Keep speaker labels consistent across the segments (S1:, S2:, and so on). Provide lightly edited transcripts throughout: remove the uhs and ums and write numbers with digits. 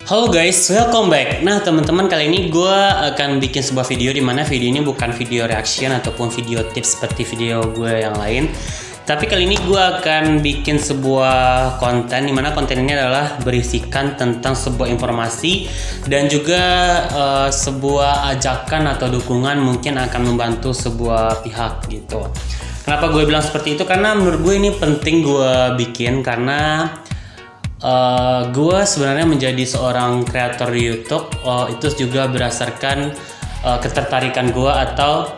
S1: Halo guys, welcome back. Nah teman-teman, kali ini gue akan bikin sebuah video di mana video ini bukan video reaction ataupun video tips seperti video gue yang lain. Tapi kali ini gue akan bikin sebuah konten di mana konten ini adalah berisikan tentang sebuah informasi dan juga sebuah ajakan atau dukungan mungkin akan membantu sebuah pihak gitu. Kenapa gue bilang seperti itu? Karena menurut gue ini penting gue bikin karena gue sebenarnya menjadi seorang kreator di YouTube itu juga berdasarkan ketertarikan gue atau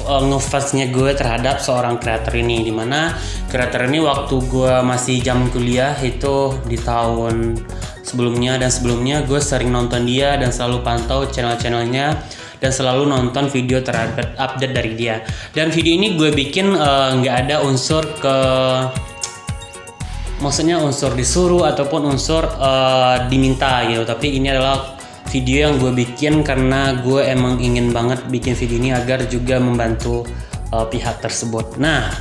S1: ngefansnya gue terhadap seorang kreator ini, dimana kreator ini waktu gue masih zaman kuliah itu di tahun sebelumnya gue sering nonton dia dan selalu pantau channel-channelnya dan selalu nonton video terupdate dari dia. Dan video ini gue bikin nggak ada unsur maksudnya unsur disuruh ataupun unsur diminta gitu, tapi ini adalah video yang gue bikin karena gue emang ingin banget bikin video ini agar juga membantu pihak tersebut. Nah,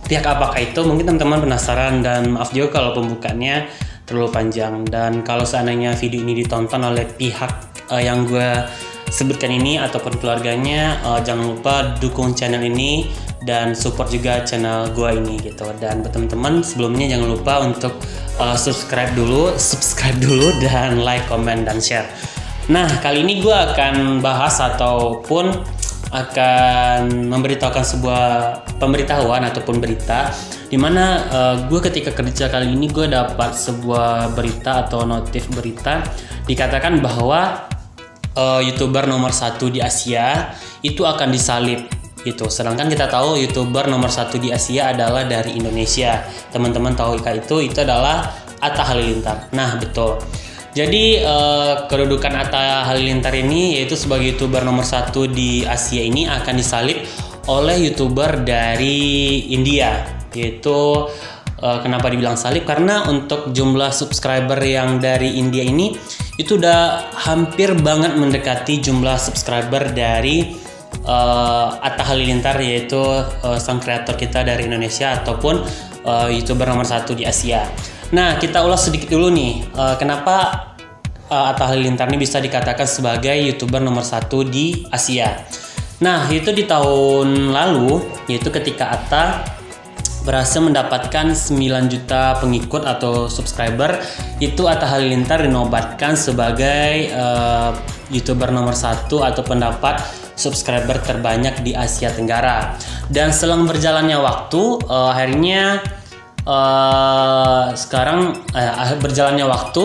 S1: pihak apakah itu? Mungkin teman-teman penasaran, dan maaf juga kalau pembukaannya terlalu panjang. Dan kalau seandainya video ini ditonton oleh pihak yang gue sebutkan ini ataupun keluarganya, jangan lupa dukung channel ini dan support juga channel gue ini gitu. Dan buat teman-teman sebelumnya jangan lupa untuk subscribe dulu dan like, comment, dan share. Nah, kali ini gue akan bahas ataupun akan memberitahukan sebuah pemberitahuan ataupun berita dimana gue ketika kerja kali ini gue dapat sebuah berita atau notif berita dikatakan bahwa YouTuber nomor 1 di Asia itu akan disalib gitu. Sedangkan kita tahu YouTuber nomor 1 di Asia adalah dari Indonesia. Teman-teman tahu itu adalah Atta Halilintar. Nah, betul. Jadi kedudukan Atta Halilintar ini yaitu sebagai YouTuber nomor 1 di Asia ini akan disalib oleh YouTuber dari India. Yaitu kenapa dibilang salib? Karena untuk jumlah subscriber yang dari India ini itu udah hampir banget mendekati jumlah subscriber dari Atta Halilintar, yaitu sang kreator kita dari Indonesia ataupun YouTuber nomor 1 di Asia. Nah, kita ulas sedikit dulu nih, kenapa Atta Halilintar ini bisa dikatakan sebagai YouTuber nomor 1 di Asia. Nah, itu di tahun lalu, yaitu ketika Atta berhasil mendapatkan 9 juta pengikut atau subscriber, itu Atta Halilintar dinobatkan sebagai YouTuber nomor 1 atau pendapat subscriber terbanyak di Asia Tenggara. Dan selang berjalannya waktu, akhirnya berjalannya waktu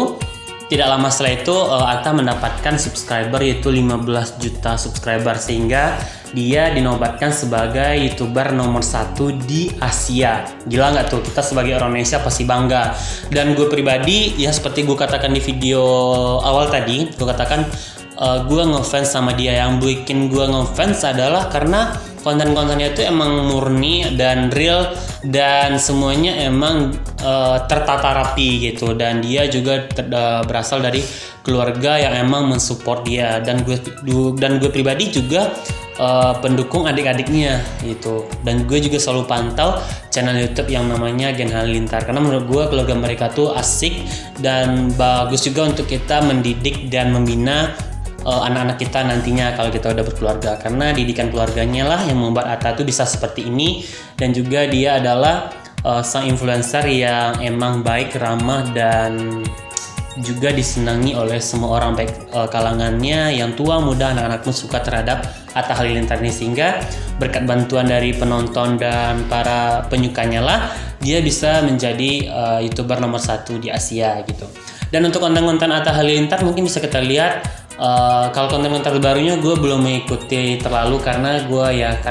S1: tidak lama setelah itu Atta mendapatkan subscriber yaitu 15 juta subscriber, sehingga dia dinobatkan sebagai YouTuber nomor 1 di Asia. Gila nggak tuh? Kita sebagai orang Indonesia pasti bangga. Dan gue pribadi, ya seperti gue katakan di video awal tadi, gue katakan gue ngefans sama dia. Yang bikin gue ngefans adalah karena konten-kontennya itu emang murni dan real dan semuanya emang tertata rapi gitu. Dan dia juga berasal dari keluarga yang emang mensupport dia. Dan gue pribadi juga pendukung adik-adiknya gitu. Dan gue juga selalu pantau channel YouTube yang namanya Gen Halilintar karena menurut gue keluarga mereka tuh asik dan bagus juga untuk kita mendidik dan membina anak-anak kita nantinya kalau kita udah berkeluarga, karena didikan keluarganya lah yang membuat Atta tuh bisa seperti ini. Dan juga dia adalah sang influencer yang emang baik, ramah, dan juga disenangi oleh semua orang, baik kalangannya, yang tua, muda, anak-anak pun suka terhadap Atta Halilintar ini. Sehingga berkat bantuan dari penonton dan para penyukanya lah dia bisa menjadi YouTuber nomor 1 di Asia gitu. Dan untuk konten-konten Atta Halilintar mungkin bisa kita lihat, kalau konten-konten terbarunya gue belum mengikuti terlalu karena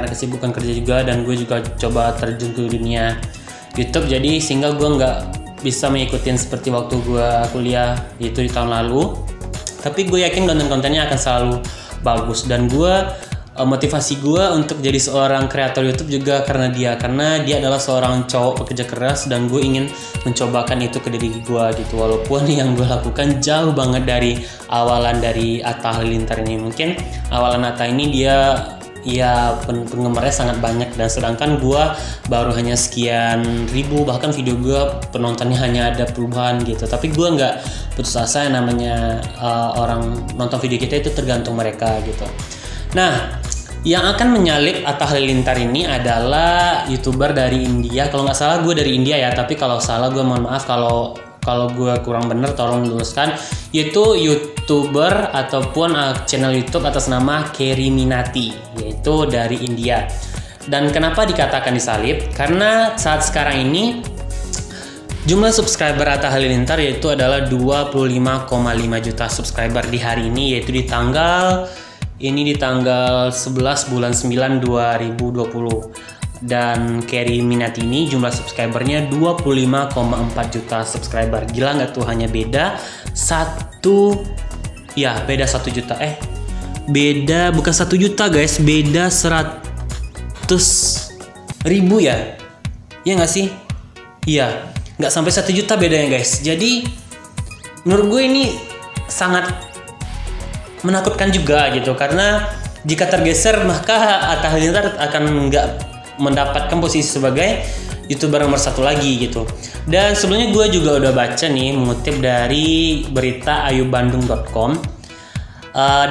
S1: kesibukan kerja juga, dan gue juga coba terjun ke dunia YouTube, jadi sehingga gue nggak bisa mengikuti seperti waktu gue kuliah itu di tahun lalu. Tapi gue yakin konten-kontennya akan selalu bagus, dan motivasi gue untuk jadi seorang kreator YouTube juga karena dia adalah seorang cowok pekerja keras, dan gue ingin mencobakan itu ke diri gue gitu. Walaupun yang gue lakukan jauh banget dari awalan dari Atta Halilintar ini. Mungkin awalan Atta ini dia ya penggemarnya sangat banyak, dan sedangkan gua baru hanya sekian ribu, bahkan video gua penontonnya hanya ada puluhan gitu. Tapi gua nggak putus asa, yang namanya orang nonton video kita itu tergantung mereka gitu. Nah, yang akan menyalip Atta Halilintar ini adalah YouTuber dari India. Kalau nggak salah gue dari India ya, tapi kalau salah gue mohon maaf. Kalau gue kurang bener tolong luruskan. Yaitu YouTuber ataupun channel YouTube atas nama Carrie Minati, yaitu dari India. Dan kenapa dikatakan disalip? Karena saat sekarang ini jumlah subscriber Atta Halilintar yaitu adalah 25,5 juta subscriber di hari ini, yaitu di tanggal 11 bulan 9 2020. Dan Carrie Minati ini jumlah subscribernya 25,4 juta subscriber. Gila nggak tuh? Hanya beda 1 juta. Beda bukan 1 juta guys, beda 100.000 ya. Iya nggak sih? Iya, nggak sampai 1 juta bedanya guys. Jadi menurut gue ini sangat menakutkan juga gitu, karena jika tergeser maka Atta Halilintar akan nggak mendapatkan posisi sebagai YouTuber nomor 1 lagi gitu. Dan sebelumnya gue juga udah baca nih, mengutip dari berita ayubandung.com.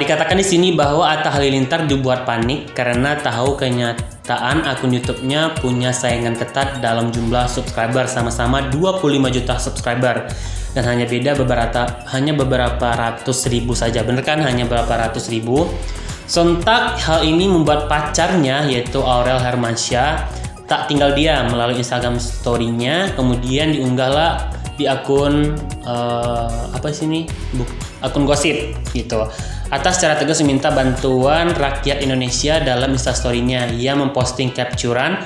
S1: Dikatakan di sini bahwa Atta Halilintar dibuat panik karena tahu kenyataan akun YouTube-nya punya saingan ketat dalam jumlah subscriber, sama-sama 25 juta subscriber. Dan hanya beda beberapa ratus ribu saja. Bener kan? Hanya beberapa ratus ribu. Sontak hal ini membuat pacarnya yaitu Aurel Hermansyah tak tinggal diam. Melalui Instagram story-nya kemudian diunggahlah di akun akun gosip gitu. Atta secara tegas meminta bantuan rakyat Indonesia dalam Instastory-nya. Ia memposting capturean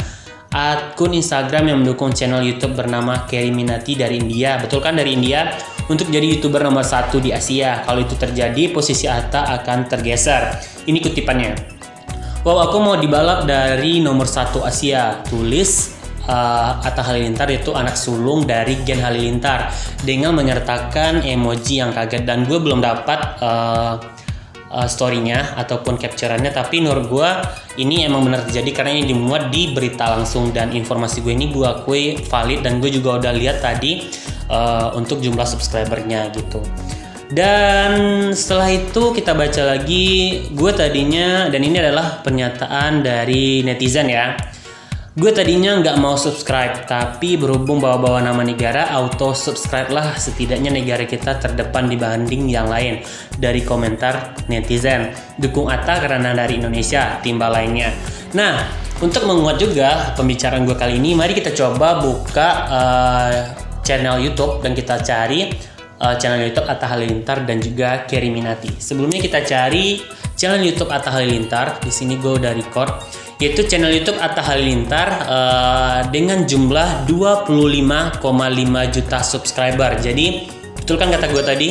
S1: akun Instagram yang mendukung channel YouTube bernama Carrie Minati dari India. Betul kan, dari India, untuk jadi YouTuber nomor 1 di Asia. Kalau itu terjadi, posisi Atta akan tergeser. Ini kutipannya. Wow, aku mau dibalap dari nomor 1 Asia, tulis Atta Halilintar, yaitu anak sulung dari Gen Halilintar, dengan menyertakan emoji yang kaget. Dan gue belum dapat story-nya ataupun capture-annya, tapi menurut gue ini emang benar terjadi karena ini dimuat di berita langsung, dan informasi gue ini gue akui valid, dan gue juga udah lihat tadi untuk jumlah subscribernya gitu. Dan setelah itu kita baca lagi, gue tadinya, dan ini adalah pernyataan dari netizen ya, gue tadinya nggak mau subscribe, tapi berhubung bawa-bawa nama negara, auto subscribe lah, setidaknya negara kita terdepan dibanding yang lain. Dari komentar netizen, dukung Atta karena dari Indonesia, timbal lainnya. Nah, untuk menguat juga pembicaraan gue kali ini, mari kita coba buka channel YouTube dan kita cari channel YouTube Atta Halilintar dan juga Carrie Minati. Sebelumnya kita cari channel YouTube Atta Halilintar. Di sini gue udah record, yaitu channel YouTube Atta Halilintar dengan jumlah 25,5 juta subscriber. Jadi betul kan kata gue tadi,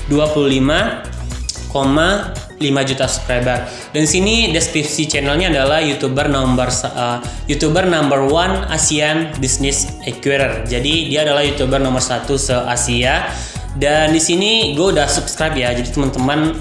S1: 25,5 juta subscriber. Dan sini deskripsi channelnya adalah YouTuber number 1 ASEAN Business Acquirer. Jadi dia adalah YouTuber nomor 1 se-Asia. Dan di sini gue udah subscribe ya. Jadi teman-teman,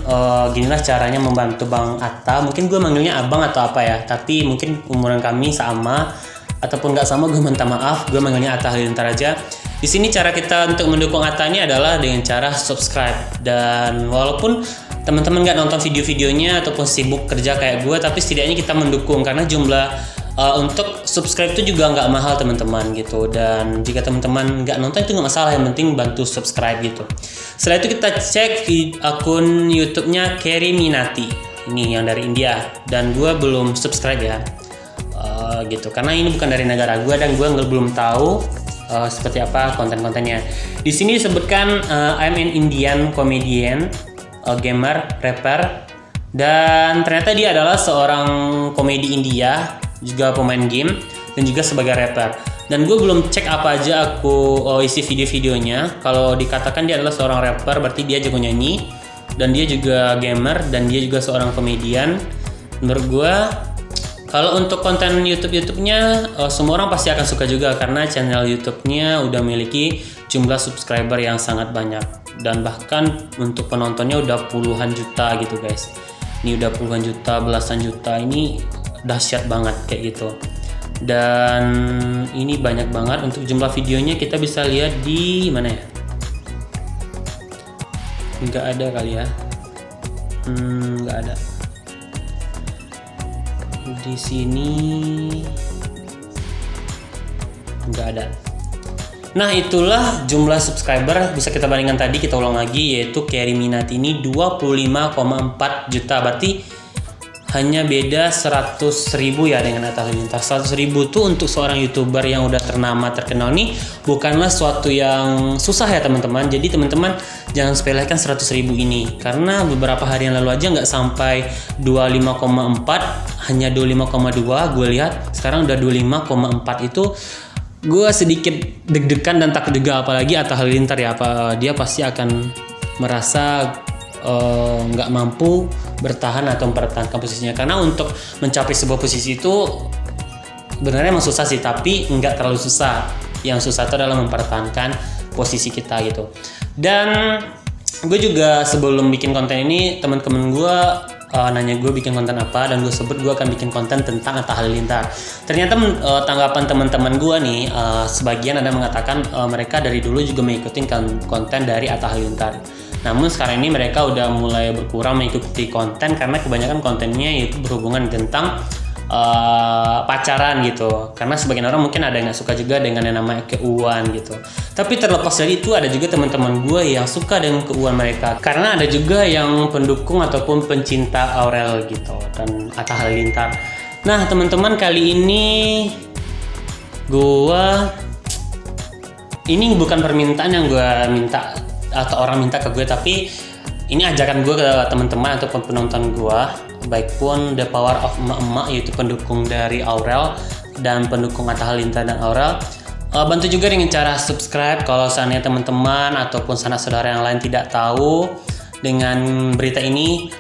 S1: ginilah caranya membantu Bang Atta. Mungkin gue manggilnya abang atau apa ya, tapi mungkin umuran kami sama ataupun nggak sama, gue minta maaf. Gue manggilnya Atta Halilintar aja. Di sini cara kita untuk mendukung Atta ini adalah dengan cara subscribe. Dan walaupun teman-teman nggak nonton video-videonya ataupun sibuk kerja kayak gue, tapi setidaknya kita mendukung, karena jumlah untuk subscribe itu juga nggak mahal teman-teman gitu. Dan jika teman-teman nggak nonton itu nggak masalah, yang penting bantu subscribe gitu. Setelah itu kita cek di akun YouTube-nya Carrie Minati, ini yang dari India, dan gue belum subscribe ya gitu, karena ini bukan dari negara gue dan gue belum tahu seperti apa konten-kontennya. Di sini disebutkan I'm an Indian comedian, gamer, rapper, dan ternyata dia adalah seorang komedi India, juga pemain game, dan juga sebagai rapper. Dan gue belum cek apa aja isi video-videonya. Kalau dikatakan dia adalah seorang rapper, berarti dia jago nyanyi, dan dia juga gamer, dan dia juga seorang komedian. Menurut gue, kalau untuk konten YouTube-nya semua orang pasti akan suka juga, karena channel YouTube-nya udah memiliki jumlah subscriber yang sangat banyak, dan bahkan untuk penontonnya udah puluhan juta gitu guys. Ini udah puluhan juta, belasan juta. Ini dahsyat banget kayak gitu. Dan ini banyak banget. Untuk jumlah videonya kita bisa lihat di mana ya? Nggak ada kali ya. Nggak ada. Di sini nggak ada. Nah, itulah jumlah subscriber. Bisa kita bandingkan tadi, kita ulang lagi, yaitu Carry Minati ini 25,4 juta. Berarti hanya beda 100.000 ya dengan Atta Halilintar. 100.000 tuh untuk seorang YouTuber yang udah ternama, terkenal nih bukanlah suatu yang susah ya teman-teman. Jadi teman-teman jangan sepelekan 100.000 ini, karena beberapa hari yang lalu aja nggak sampai 25,4, hanya 25,2 gue lihat. Sekarang udah 25,4. Itu gue sedikit deg-degan dan takut juga, apalagi Atta Halilintar ya, dia pasti akan merasa nggak mampu bertahan atau mempertahankan posisinya. Karena untuk mencapai sebuah posisi itu sebenarnya emang susah sih, tapi nggak terlalu susah. Yang susah itu adalah mempertahankan posisi kita gitu. Dan gue juga sebelum bikin konten ini, teman-teman gue nanya gue bikin konten apa, dan gue sebut gue akan bikin konten tentang Atta Halilintar. Ternyata tanggapan teman-teman gue nih, sebagian ada mengatakan mereka dari dulu juga mengikuti konten dari Atta Halilintar. Namun sekarang ini mereka udah mulai berkurang mengikuti konten karena kebanyakan kontennya itu berhubungan tentang pacaran gitu. Karena sebagian orang mungkin ada yang gak suka juga dengan yang namanya keuangan gitu. Tapi terlepas dari itu, ada juga teman-teman gue yang suka dengan keuangan mereka. Karena ada juga yang pendukung ataupun pencinta Aurel gitu dan Atta Halilintar. Nah teman-teman, kali ini ini bukan permintaan yang gue minta atau orang minta ke gue, tapi ini ajakan gue ke teman-teman ataupun penonton gue, baik pun The Power of Emak-Emak, yaitu pendukung dari Aurel dan pendukung Atta Halilintar dan Aurel. Bantu juga dengan cara subscribe kalau seandainya teman-teman ataupun sanak saudara yang lain tidak tahu dengan berita ini.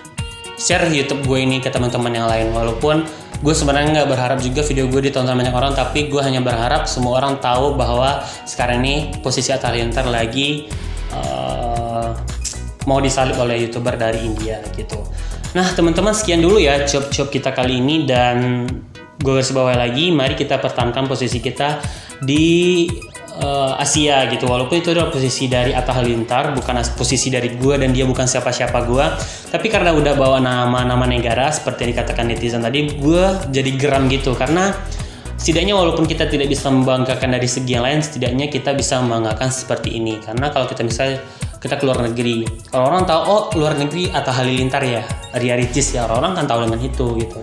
S1: Share YouTube gue ini ke teman-teman yang lain. Walaupun gue sebenarnya nggak berharap juga video gue ditonton banyak orang, tapi gue hanya berharap semua orang tahu bahwa sekarang ini posisi Atta Halilintar lagi mau disalib oleh YouTuber dari India gitu. Nah teman-teman, sekian dulu ya cuap-cuap kita kali ini, dan gue garis bawahi lagi, mari kita pertahankan posisi kita di Asia gitu. Walaupun itu adalah posisi dari Atta Halilintar, bukan posisi dari gue, dan dia bukan siapa-siapa gue. Tapi karena udah bawa nama-nama negara seperti yang dikatakan netizen tadi, gue jadi geram gitu. Karena setidaknya walaupun kita tidak bisa membanggakan dari segi yang lain, setidaknya kita bisa membanggakan seperti ini. Karena kalau kita misalnya kita keluar negeri, kalau orang tahu oh luar negeri Atta Halilintar ya, Ria Ricis ya, orang kan tahu dengan itu gitu.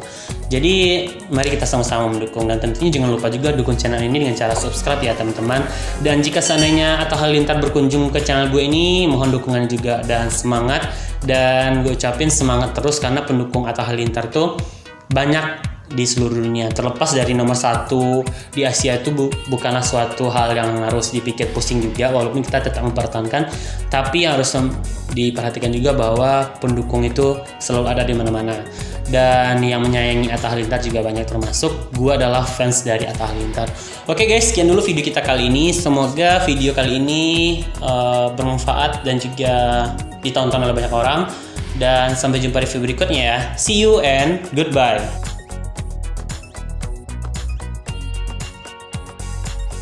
S1: Jadi mari kita sama-sama mendukung, dan tentunya jangan lupa juga dukung channel ini dengan cara subscribe ya teman-teman. Dan jika seandainya Atta Halilintar berkunjung ke channel gue ini, mohon dukungan juga dan semangat. Dan gue ucapin semangat terus, karena pendukung Atta Halilintar tuh banyak di seluruh dunia. Terlepas dari nomor 1 di Asia itu bukanlah suatu hal yang harus dipikir pusing juga, walaupun kita tetap mempertahankan, tapi harus diperhatikan juga bahwa pendukung itu selalu ada di mana-mana. Dan yang menyayangi Atta Halilintar juga banyak, termasuk gue adalah fans dari Atta Halilintar. Oke guys, sekian dulu video kita kali ini. Semoga video kali ini bermanfaat dan juga ditonton oleh banyak orang. Dan sampai jumpa di video berikutnya ya. See you and goodbye.